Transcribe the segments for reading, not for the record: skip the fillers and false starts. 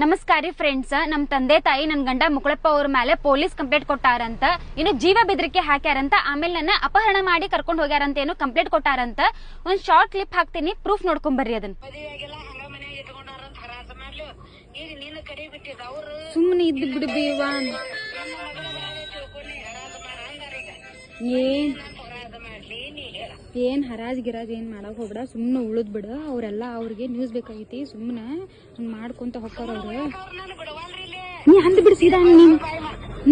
ನಮಸ್ಕಾರ ಫ್ರೆಂಡ್ಸ್, ನಮ್ಮ ತಂದೆ ತಾಯಿ ನನ್ನ ಗಂಡ ಮುಕಳಪ್ಪ ಅವ್ರ ಮೇಲೆ ಪೊಲೀಸ್ ಕಂಪ್ಲೇಂಟ್ ಕೊಟ್ಟಾರಂತ. ಇನ್ನು ಜೀವ ಬೆದರಿಕೆ ಹಾಕ್ಯಾರಂತ. ಆಮೇಲೆ ನನ್ನ ಅಪಹರಣ ಮಾಡಿ ಕರ್ಕೊಂಡು ಹೋಗ್ಯಾರಂತ ಏನು ಕಂಪ್ಲೇಂಟ್ ಕೊಟ್ಟಾರಂತ. ಒಂದ್ ಶಾರ್ಟ್ ಕ್ಲಿಪ್ ಹಾಕ್ತೀನಿ, ಪ್ರೂಫ್ ನೋಡ್ಕೊಂಡ್ ಬರ್ರಿ ಅದನ್ನ. ಸುಮ್ಮನೆ ಇದ್ದು ಬಿಡ್ಬೇವ. ಏನ್ ಹರಾಜ್ ಗಿರಾಜ್ ಏನ್ ಮಾಡಕ್ ಹೋಗ್ಬಿಡ, ಸುಮ್ನೆ ಉಳಿದ್ ಬಿಡ. ಅವ್ರೆಲ್ಲ ಅವ್ರಿಗೆ ನ್ಯೂಸ್ ಬೇಕಾಗೈತಿ, ಸುಮ್ನೆ ಮಾಡ್ಕೊಂತ ಹೊಕ್ಕಾರ ಅವ್ರು. ನೀ ಅಂದ್ ಬಿಡ್ ಸೀದಾ.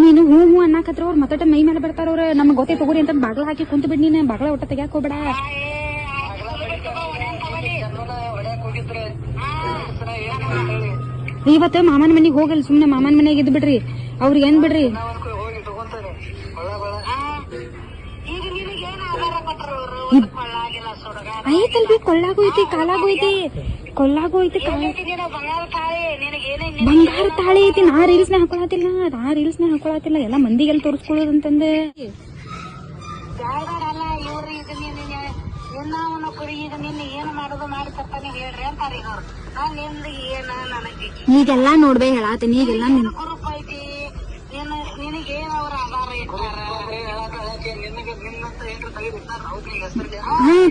ನೀನು ಹೂ ಹೂ ಅನ್ನಕತ್ರ ಅವ್ರು ಮತ್ತಟ ಮೈ ಮೇಲೆ ಬರ್ತಾರ ಅವ್ರ. ನಮ್ಗೆ ಗೊತ್ತೇ ತಗೋರಿ ಅಂತ ಬಾಗ್ಲ ಹಾಕಿ ಕುಂತ ಬಿಡ್. ನೀನ್ ಬಾಗ್ಲ ಒಟ್ಟ ತೆಗ್ಯಾಕ ಹೋಗ್ಬೇಡ. ಇವತ್ತು ಮಾಮನ ಮನೆಗೆ ಹೋಗಲ್, ಸುಮ್ನೆ ಮಾಮನ ಮನೆಗೆ ಇದ್ ಬಿಡ್ರಿ. ಅವ್ರಿಗೆ ಏನ್ ಬಿಡ್ರಿ. ಐತಲ್ವಿ ಕೊಳ್ಳಾಗೋಯ್ತಿ, ಕಾಲಾಗೋಯ್ತಿ, ಕೊಳ್ಳಾಗೋಯ್ತಿ, ಬಂಗಾರ ತಾಳಿ ಐತಿ. ನಾ ರೀಲ್ಸ್ನ ಹಾಕೊಳತಿಲ್ಲ, ಎಲ್ಲ ಮಂದಿಗೆಲ್ಲ ತೋರಿಸ್ಕೊಳ್ಳೋದಂತಂದೆ. ಈಗೆಲ್ಲಾ ನೋಡ್ಬೇ ಹೇಳಾತೀನಿ. ಈಗೆಲ್ಲ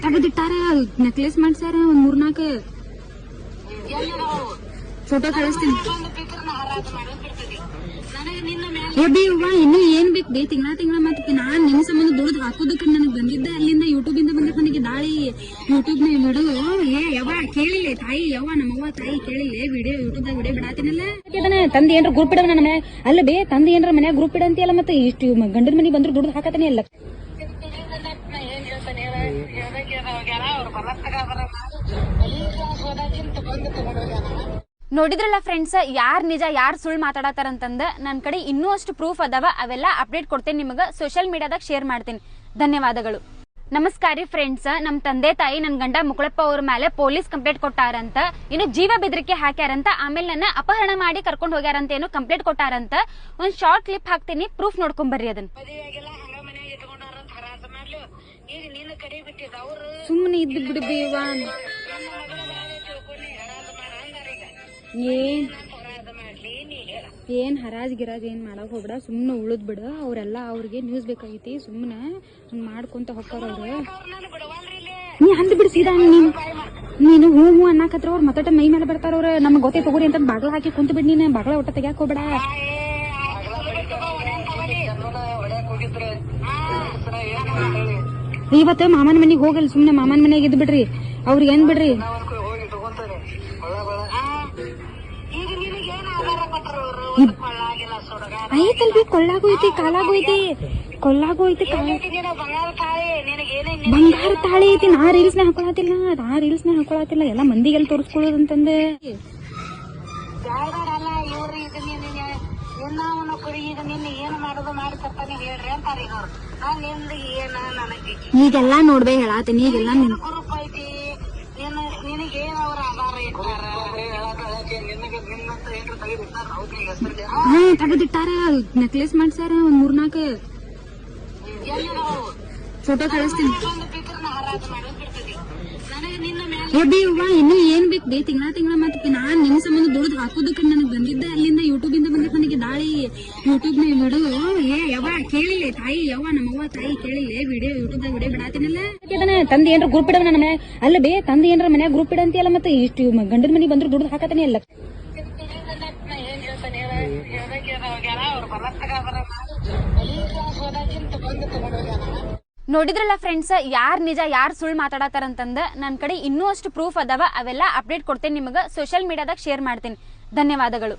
ತೆಗೆದಿಟ್ಟಾರ, ನೆಕ್ಲೆಸ್ ಮಾಡ್ಸಾರ ಒಂದ್ 3-4 ಫೋಟೋ ಕಳಿಸ್ತೀನಿ. ಇನ್ನು ಏನ್ ಬೇಕು ಬೇ, ತಿಂಗಳ ಮತ್ತೆ ನಾನ್ ನಿಮ್ ಸಂಬಂಧ ದುಡ್ದು ಹಾಕೋದಕ್ಕೆ ನನಗ್ ಬಂದಿದ್ದೆ. ಅಲ್ಲಿಂದ ಯೂಟ್ಯೂಬ್ ಇಂದ ಬಂದಿದ್ದ ನನಗೆ ದಾಳಿ. ಯೂಟ್ಯೂಬ್ ನ ಬಿಡು. ಯಾವ ಕೇಳಿಲ್ಲ ತಾಯಿ, ನಮ್ಮವ್ವ ತಾಯಿ ಕೇಳಿಲ್ಲ. ಯೂಟ್ಯೂಬ್ ದಾಗ ವಿಡಿಯೋ ಬಿಡಾತೀನಲ್ಲ. ತಂದೆ ಏನ್ರ ಗ್ರೂಪ್ ಇಡವ ನನ್ನ ಮನೆ ಅಲ್ಲ ಬೇ. ತಂದೆ ಏನ್ರ ಮನ್ಯಾಗ ಗ್ರೂಪ್ ಇಡಂತಿಯಲ್ಲ. ಮತ್ತೆ ಇಷ್ಟು ಗಂಡನ ಮನೆಗೆ ಬಂದ್ರು ದುಡ್ದು ಹಾಕತಾನೆ ಅಲ್ಲ. ನೋಡಿದ್ರಲ್ಲ ಫ್ರೆಂಡ್ಸ್, ಯಾರ್ ನಿಜ ಯಾರ್ ಸುಳ್ಳು ಮಾತಾಡತಾರಂತಂದ. ನನ್ನ ಕಡೆ ಇನ್ನೂ ಅಷ್ಟು ಪ್ರೂಫ್ ಅದಾವ, ಅವೆಲ್ಲ ಅಪ್ಡೇಟ್ ಕೊಡ್ತೇನೆ ನಿಮಗ. ಸೋಷಿಯಲ್ ಮೀಡಿಯಾದಾಗ ಶೇರ್ ಮಾಡ್ತೀನಿ. ಧನ್ಯವಾದಗಳು. ನಮಸ್ಕಾರ ಫ್ರೆಂಡ್ಸ್, ನಮ್ಮ ತಂದೆ ತಾಯಿ ನನ್ನ ಗಂಡ ಮುಕಳಪ್ಪ ಅವ್ರ ಮೇಲೆ ಪೊಲೀಸ್ ಕಂಪ್ಲೇಂಟ್ ಕೊಟ್ಟಾರಂತ. ಇನ್ನು ಜೀವ ಬೆದರಿಕೆ ಹಾಕ್ಯಾರಂತ. ಆಮೇಲೆ ನನ್ನ ಅಪಹರಣ ಮಾಡಿ ಕರ್ಕೊಂಡು ಹೋಗ್ಯಾರಂತ ಏನು ಕಂಪ್ಲೇಂಟ್ ಕೊಟ್ಟಾರಂತ. ಒಂದ್ ಶಾರ್ಟ್ ಕ್ಲಿಪ್ ಹಾಕ್ತೀನಿ, ಪ್ರೂಫ್ ನೋಡ್ಕೊಂಡ್ ಬರ್ರಿ ಅದನ್ನ. ಸುಮ್ಮನೆ ಇದ್ದು ಬಿಡ್ಬೇವ. ಏನ್ ಹರಾಜ್ ಗಿರಾಜ್ ಏನ್ ಮಾಡಕ್ ಹೋಗ್ಬಿಡ, ಸುಮ್ನೆ ಉಳಿದ್ ಬಿಡ. ಅವ್ರೆಲ್ಲ ಅವ್ರಿಗೆ ನ್ಯೂಸ್ ಬೇಕಾಗೈತಿ, ಸುಮ್ನೆ ಮಾಡ್ಕೊಂತ ಹೊಕ್ಕಾರ ಅವ್ರು. ನೀ ಅಂದ್ ಬಿಡ್ ಸೀದಾ. ನೀನು ಹೂ ಹೂ ಅನ್ನಕತ್ರ ಅವ್ರು ಮತ್ತಟ ಮೈ ಮೇಲೆ ಬರ್ತಾರ ಅವ್ರ. ನಮ್ಗೆ ಗೊತ್ತೇ ತಗೋರಿ ಅಂತ ಬಾಗ್ಲ ಹಾಕಿ ಕುಂತ ಬಿಡ್. ನೀನ್ ಬಾಗ್ಲ ಒಟ್ಟ ತೆಗ್ಯಾಕ ಹೋಗ್ಬೇಡ. ಇವತ್ತು ಮಾಮನ ಮನೆಗೆ ಹೋಗಲ್, ಸುಮ್ನೆ ಮಾಮನ ಮನೆಗೆ ಇದ್ ಬಿಡ್ರಿ. ಅವ್ರಿಗೆ ಏನ್ ಬಿಡ್ರಿ. ಐತಲ್ವಿ ಕೊಳ್ಳಾಗೋಯ್ತಿ, ಕಾಲಾಗೋಯ್ತಿ, ಬಂಗಾರ ತಾಳಿ ಐತಿ. ನಾ ರೀಲ್ಸ್ನ ಹಾಕೊಳತಿಲ್ಲ, ಎಲ್ಲ ಮಂದಿಗೆಲ್ಲ ತೋರಿಸ್ಕೊಳ್ಳೋದಂತಂದೆ. ಈಗೆಲ್ಲಾ ನೋಡ್ಬೇ ಹೇಳಾತೀನಿ. ಈಗೆಲ್ಲ ತೆಗೆದಿಟ್ಟಾರ, ನೆಕ್ಲೆಸ್ ಮಾಡ್ಸಾರ ಒಂದ್ 3-4 ಫೋಟೋ ಕಳಿಸ್ತೀನಿ. ಇನ್ನು ಏನ್ ಬೇಕು ಬೇ, ತಿಂಗಳ ಮತ್ತೆ ನಾನ್ ನಿಮ್ ಸಂಬಂಧ ದುಡ್ದು ಹಾಕೋದಕ್ಕೆ ನನಗ್ ಬಂದಿದ್ದೆ. ಅಲ್ಲಿಂದ ಯೂಟ್ಯೂಬ್ ಇಂದ ಬಂದಿದ್ದ ನನಗೆ ದಾಳಿ. ಯೂಟ್ಯೂಬ್ ನ ಬಿಡು. ಕೇಳಿಲ್ಲ ತಾಯಿ, ನಮ್ಮವ್ವ ತಾಯಿ ಕೇಳಿಲ್ಲ. ಯೂಟ್ಯೂಬ್ ದಾಗ ವಿಡಿಯೋ ಬಿಡಾತೀನಲ್ಲ. ತಂದೆ ಏನ್ರ ಗ್ರೂಪ್ ಇಡವ ನನ್ನ ಮನೆ ಅಲ್ಲ ಬೇ. ತಂದೆ ಏನ್ರ ಮನ್ಯಾಗ ಗ್ರೂಪ್ ಇಡಂತಿಯಲ್ಲ. ಮತ್ತೆ ಇಷ್ಟು ಗಂಡನ ಮನೆಗೆ ಬಂದ್ರು ದುಡ್ದು ಹಾಕತಾನೆ ಅಲ್ಲ. ನೋಡಿದ್ರಲ್ಲ ಫ್ರೆಂಡ್ಸ್, ಯಾರ್ ನಿಜ ಯಾರ್ ಸುಳ್ಳು ಮಾತಾಡತಾರಂತಂದ. ನನ್ನ ಕಡೆ ಇನ್ನೂ ಅಷ್ಟು ಪ್ರೂಫ್ ಅದಾವ, ಅವೆಲ್ಲ ಅಪ್ಡೇಟ್ ಕೊಡ್ತೇನೆ ನಿಮಗ. ಸೋಷಿಯಲ್ ಮೀಡಿಯಾದಾಗ ಶೇರ್ ಮಾಡ್ತೀನಿ. ಧನ್ಯವಾದಗಳು.